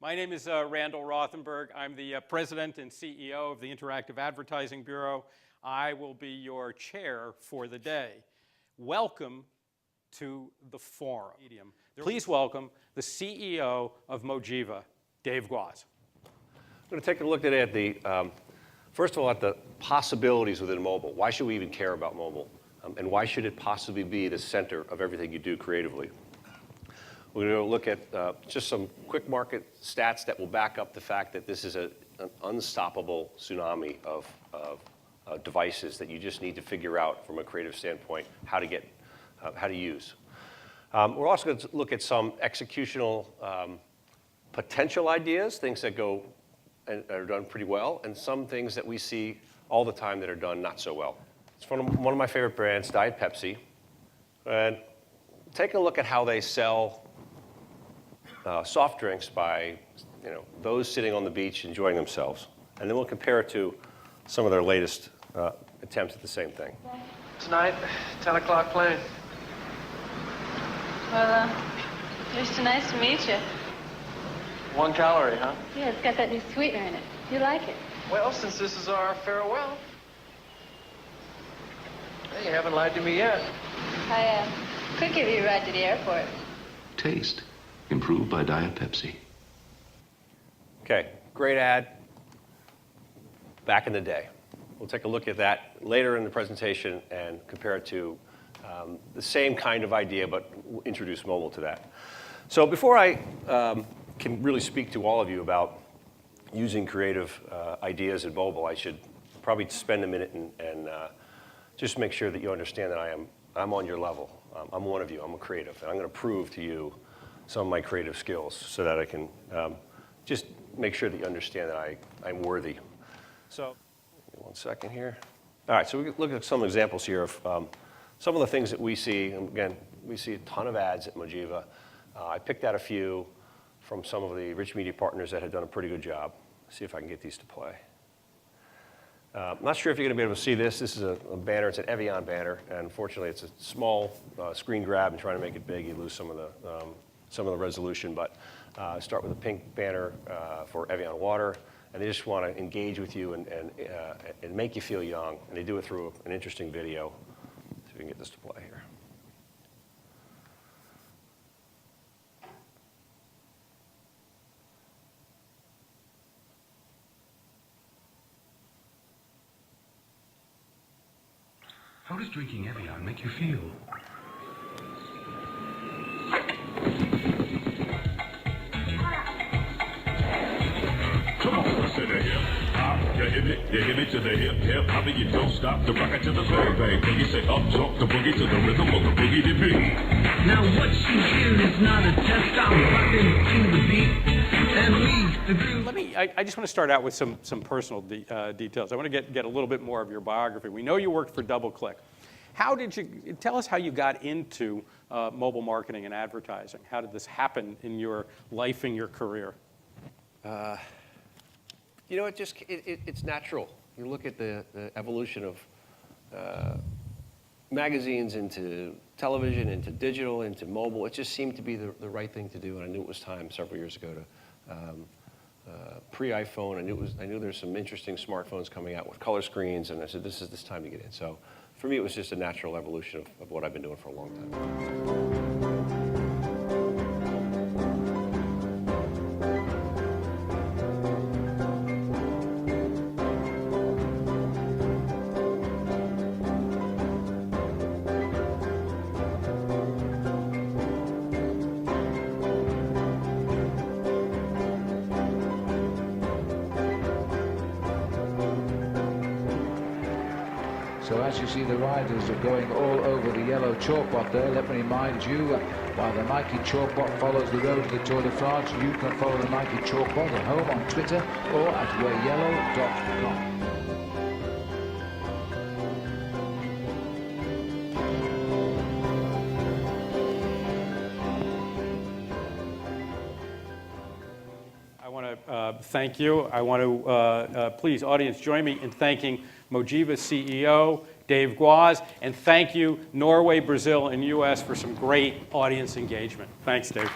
My name is Randall Rothenberg. I'm the president and CEO of the Interactive Advertising Bureau. I will be your chair for the day. Welcome to the forum. Please welcome the CEO of Mojiva, Dave Gwozdz. I'm going to take a look today at first of all, at the possibilities within mobile. Why should we even care about mobile? And why should it possibly be the center of everything you do creatively? We're going to look at just some quick market stats that will back up the fact that this is an unstoppable tsunami of devices that you just need to figure out from a creative standpoint how to use. We're also going to look at some executional potential ideas, things that go and are done pretty well, and some things that we see all the time that are done not so well. It's from one of my favorite brands, Diet Pepsi, and take a look at how they sell soft drinks by those sitting on the beach enjoying themselves. And then we'll compare it to some of their latest attempts at the same thing. Tonight, 10 o'clock plane. Well, it's so nice to meet you. 1 calorie, huh? Yeah, it's got that new sweetener in it. You like it? Well, since this is our farewell. Hey, you haven't lied to me yet. I could give you a ride to the airport. Taste. Improved by Diet Pepsi. Okay, great ad. Back in the day. We'll take a look at that later in the presentation and compare it to the same kind of idea, but introduce mobile to that. So before I can really speak to all of you about using creative ideas in mobile, I should probably spend a minute and just make sure that you understand that I'm on your level. I'm one of you. I'm a creative, and I'm going to prove to you some of my creative skills so that I can just make sure that you understand that I'm worthy. So, 1 second here. All right, so we can look at some examples here of some of the things that we see. And again, we see a ton of ads at Mojiva. I picked out a few from some of the rich media partners that had done a pretty good job. Let's see if I can get these to play. I'm not sure if you're going to be able to see this. This is a banner. It's an Evian banner, and unfortunately, it's a small screen grab, and trying to make it big, you lose some of the resolution. But start with a pink banner for Evian water, and they just want to engage with you and make you feel young, and they do it through an interesting video. See if we can get this to play here. How does drinking Evian make you feel? Come on, say that hip hop, you hit it to the hip hop, and you don't stop the rocket to the bang bang. Then you say up jump the boogie to the rhythm of the boogie to beat. Now what you hear is not a test. I'm rocking to the beat, and we the groove. I just want to start out with some personal details. I want to get a little bit more of your biography. We know you worked for DoubleClick. How did you tell us how you got into mobile marketing and advertising? How did this happen in your life and your career? It's natural. You look at the evolution of magazines into television, into digital, into mobile. It just seemed to be the right thing to do, and I knew it was time several years ago to pre-iPhone. I knew there's some interesting smartphones coming out with color screens, and I said, this is this time to get in. So for me, it was just a natural evolution of what I've been doing for a long time. So as you see, the riders are going all over the yellow chalkbot there. Let me remind you, while the Nike chalkbot follows the road of the Tour de France, you can follow the Nike chalkbot at home on Twitter or at wearyellow.com. I want to thank you. I want to, please, audience, join me in thanking Mojiva CEO, Dave Gwozdz, and thank you, Norway, Brazil, and US for some great audience engagement. Thanks, Dave.